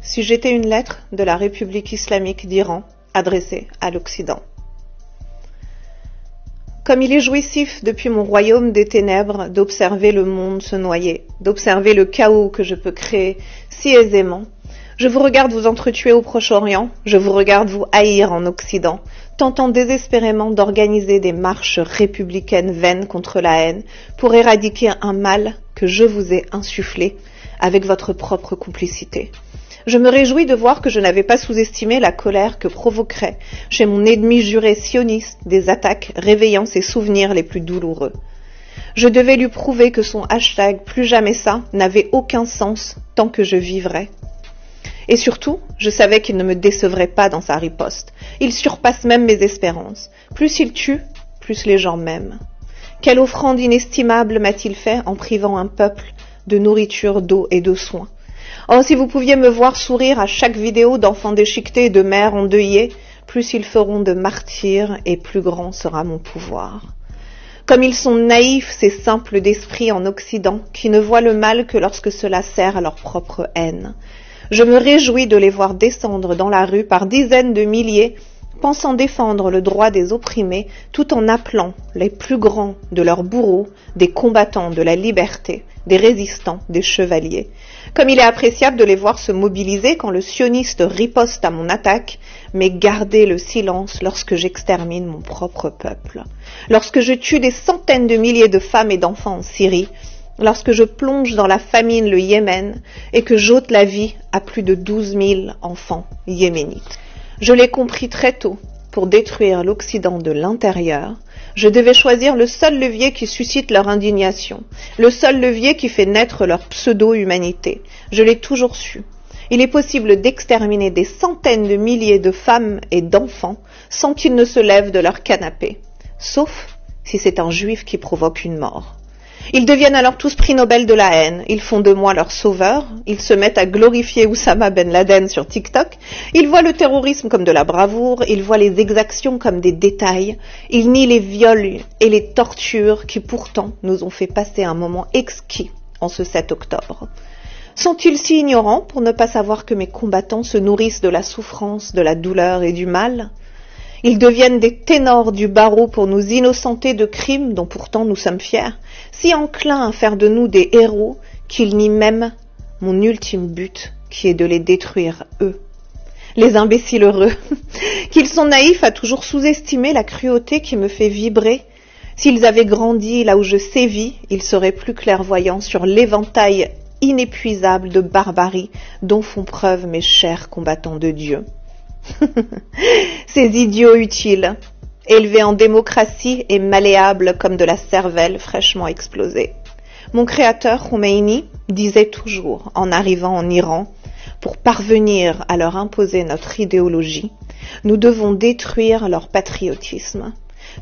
si j'étais une lettre de la République islamique d'Iran adressée à l'Occident. Comme il est jouissif depuis mon royaume des ténèbres d'observer le monde se noyer, d'observer le chaos que je peux créer si aisément, je vous regarde vous entretuer au Proche-Orient, je vous regarde vous haïr en Occident, tentant désespérément d'organiser des marches républicaines vaines contre la haine pour éradiquer un mal que je vous ai insufflé avec votre propre complicité. Je me réjouis de voir que je n'avais pas sous-estimé la colère que provoquerait chez mon ennemi juré sioniste des attaques réveillant ses souvenirs les plus douloureux. Je devais lui prouver que son hashtag « plus jamais ça » n'avait aucun sens tant que je vivrais. Et surtout, je savais qu'il ne me décevrait pas dans sa riposte. Il surpasse même mes espérances. Plus il tue, plus les gens m'aiment. Quelle offrande inestimable m'a-t-il fait en privant un peuple de nourriture, d'eau et de soins. Oh, si vous pouviez me voir sourire à chaque vidéo d'enfants déchiquetés et de mères endeuillées, plus ils feront de martyrs et plus grand sera mon pouvoir. Comme ils sont naïfs, ces simples d'esprit en Occident, qui ne voient le mal que lorsque cela sert à leur propre haine. Je me réjouis de les voir descendre dans la rue par dizaines de milliers, pensant défendre le droit des opprimés, tout en appelant les plus grands de leurs bourreaux des combattants de la liberté, des résistants, des chevaliers. Comme il est appréciable de les voir se mobiliser quand le sioniste riposte à mon attaque, mais garder le silence lorsque j'extermine mon propre peuple. Lorsque je tue des centaines de milliers de femmes et d'enfants en Syrie, lorsque je plonge dans la famine le Yémen et que j'ôte la vie à plus de 12 000 enfants yéménites. Je l'ai compris très tôt, pour détruire l'Occident de l'intérieur, je devais choisir le seul levier qui suscite leur indignation, le seul levier qui fait naître leur pseudo-humanité. Je l'ai toujours su. Il est possible d'exterminer des centaines de milliers de femmes et d'enfants sans qu'ils ne se lèvent de leur canapé, sauf si c'est un juif qui provoque une mort. Ils deviennent alors tous prix Nobel de la haine, ils font de moi leur sauveur, ils se mettent à glorifier Oussama Ben Laden sur TikTok, ils voient le terrorisme comme de la bravoure, ils voient les exactions comme des détails, ils nient les viols et les tortures qui pourtant nous ont fait passer un moment exquis en ce 7 octobre. Sont-ils si ignorants pour ne pas savoir que mes combattants se nourrissent de la souffrance, de la douleur et du mal ? Ils deviennent des ténors du barreau pour nous innocenter de crimes dont pourtant nous sommes fiers, si enclins à faire de nous des héros qu'ils nient même mon ultime but, qui est de les détruire eux. Les imbéciles heureux, qu'ils sont naïfs à toujours sous-estimer la cruauté qui me fait vibrer. S'ils avaient grandi là où je sévis, ils seraient plus clairvoyants sur l'éventail inépuisable de barbarie dont font preuve mes chers combattants de Dieu. Ces idiots utiles, élevés en démocratie et malléables comme de la cervelle fraîchement explosée. Mon créateur, Khomeini, disait toujours, en arrivant en Iran, pour parvenir à leur imposer notre idéologie, nous devons détruire leur patriotisme.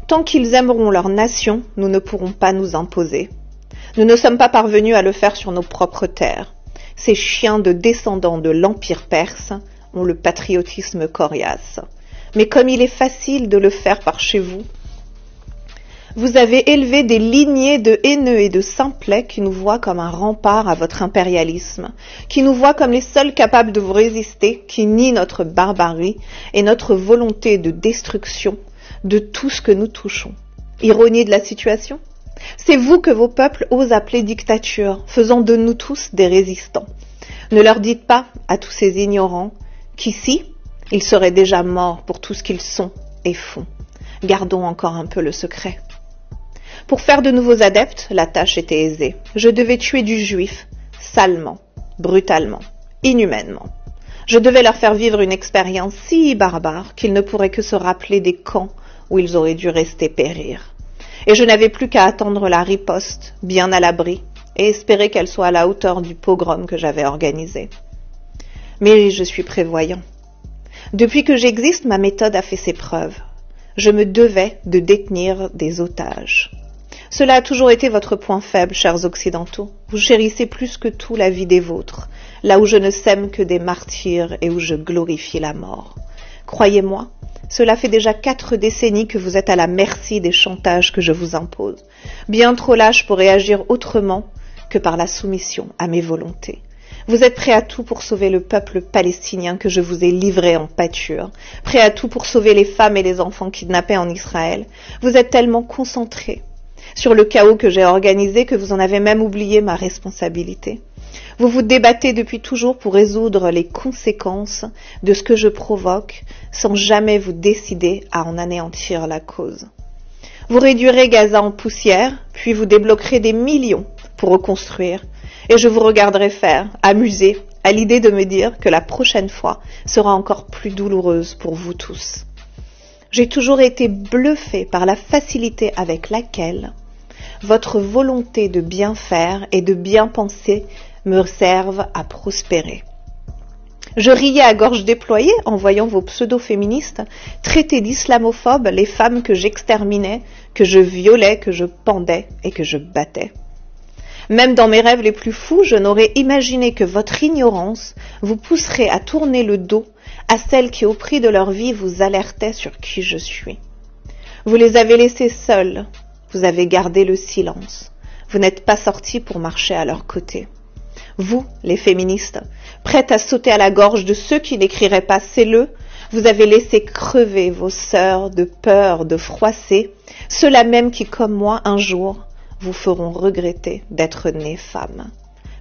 Tant qu'ils aimeront leur nation, nous ne pourrons pas nous imposer. Nous ne sommes pas parvenus à le faire sur nos propres terres. Ces chiens de descendants de l'Empire perse ont le patriotisme coriace. Mais comme il est facile de le faire par chez vous, vous avez élevé des lignées de haineux et de simplets qui nous voient comme un rempart à votre impérialisme, qui nous voient comme les seuls capables de vous résister, qui nient notre barbarie et notre volonté de destruction de tout ce que nous touchons. Ironie de la situation ? C'est vous que vos peuples osent appeler dictature, faisant de nous tous des résistants. Ne leur dites pas, à tous ces ignorants, qu'ici, ils seraient déjà morts pour tout ce qu'ils sont et font. Gardons encore un peu le secret. Pour faire de nouveaux adeptes, la tâche était aisée. Je devais tuer du juif, salement, brutalement, inhumainement. Je devais leur faire vivre une expérience si barbare qu'ils ne pourraient que se rappeler des camps où ils auraient dû rester périr. Et je n'avais plus qu'à attendre la riposte, bien à l'abri, et espérer qu'elle soit à la hauteur du pogrom que j'avais organisé. Mais je suis prévoyant. Depuis que j'existe, ma méthode a fait ses preuves. Je me devais de détenir des otages. Cela a toujours été votre point faible, chers Occidentaux. Vous chérissez plus que tout la vie des vôtres, là où je ne sème que des martyrs et où je glorifie la mort. Croyez-moi, cela fait déjà 4 décennies que vous êtes à la merci des chantages que je vous impose, bien trop lâche pour réagir autrement que par la soumission à mes volontés. Vous êtes prêts à tout pour sauver le peuple palestinien que je vous ai livré en pâture, prêts à tout pour sauver les femmes et les enfants kidnappés en Israël. Vous êtes tellement concentrés sur le chaos que j'ai organisé que vous en avez même oublié ma responsabilité. Vous vous débattez depuis toujours pour résoudre les conséquences de ce que je provoque sans jamais vous décider à en anéantir la cause. Vous réduirez Gaza en poussière, puis vous débloquerez des millions pour reconstruire, et je vous regarderai faire, amusé, à l'idée de me dire que la prochaine fois sera encore plus douloureuse pour vous tous. J'ai toujours été bluffée par la facilité avec laquelle votre volonté de bien faire et de bien penser me servent à prospérer. Je riais à gorge déployée en voyant vos pseudo-féministes traiter d'islamophobes les femmes que j'exterminais, que je violais, que je pendais et que je battais. Même dans mes rêves les plus fous, je n'aurais imaginé que votre ignorance vous pousserait à tourner le dos à celles qui, au prix de leur vie, vous alertaient sur qui je suis. Vous les avez laissées seules, vous avez gardé le silence, vous n'êtes pas sortis pour marcher à leur côté. Vous, les féministes, prêtes à sauter à la gorge de ceux qui n'écriraient pas c'est-le, vous avez laissé crever vos sœurs de peur de froisser, ceux-là même qui, comme moi, un jour, vous feront regretter d'être nées femmes.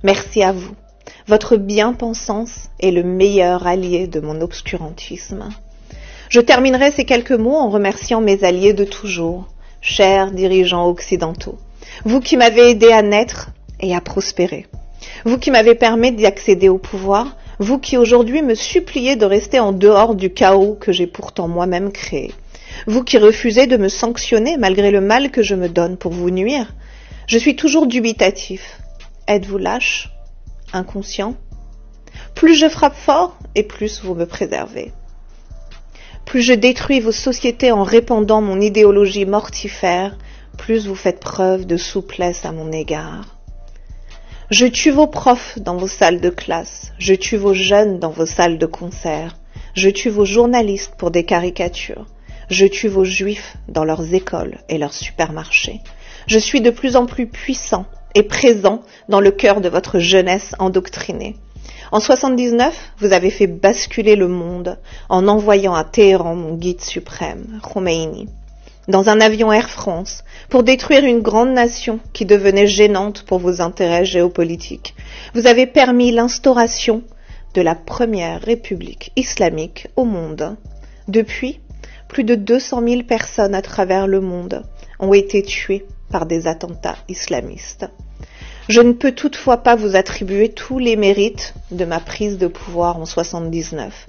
Merci à vous. Votre bien-pensance est le meilleur allié de mon obscurantisme. Je terminerai ces quelques mots en remerciant mes alliés de toujours, chers dirigeants occidentaux. Vous qui m'avez aidé à naître et à prospérer. Vous qui m'avez permis d'y accéder au pouvoir, vous qui aujourd'hui me suppliez de rester en dehors du chaos que j'ai pourtant moi-même créé. Vous qui refusez de me sanctionner malgré le mal que je me donne pour vous nuire. Je suis toujours dubitatif. Êtes-vous lâche? Inconscient? Plus je frappe fort et plus vous me préservez. Plus je détruis vos sociétés en répandant mon idéologie mortifère, plus vous faites preuve de souplesse à mon égard. Je tue vos profs dans vos salles de classe, je tue vos jeunes dans vos salles de concert, je tue vos journalistes pour des caricatures, je tue vos juifs dans leurs écoles et leurs supermarchés. Je suis de plus en plus puissant et présent dans le cœur de votre jeunesse endoctrinée. En 79, vous avez fait basculer le monde en envoyant à Téhéran mon guide suprême, Khomeini, dans un avion Air France, pour détruire une grande nation qui devenait gênante pour vos intérêts géopolitiques. Vous avez permis l'instauration de la première république islamique au monde. Depuis, plus de 200 000 personnes à travers le monde ont été tuées par des attentats islamistes. Je ne peux toutefois pas vous attribuer tous les mérites de ma prise de pouvoir en 79.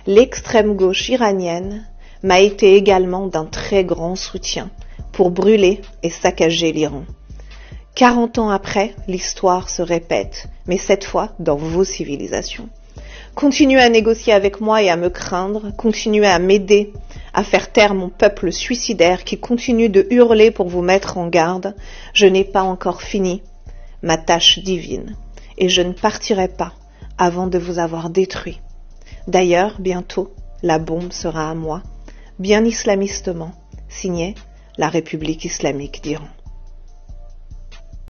L'extrême gauche iranienne m'a été également d'un très grand soutien pour brûler et saccager l'Iran. 40 ans après, l'histoire se répète, mais cette fois dans vos civilisations. Continuez à négocier avec moi et à me craindre, continuez à m'aider à faire taire mon peuple suicidaire qui continue de hurler pour vous mettre en garde. Je n'ai pas encore fini ma tâche divine et je ne partirai pas avant de vous avoir détruit. D'ailleurs, bientôt, la bombe sera à moi, bien islamistement, signé la République islamique d'Iran.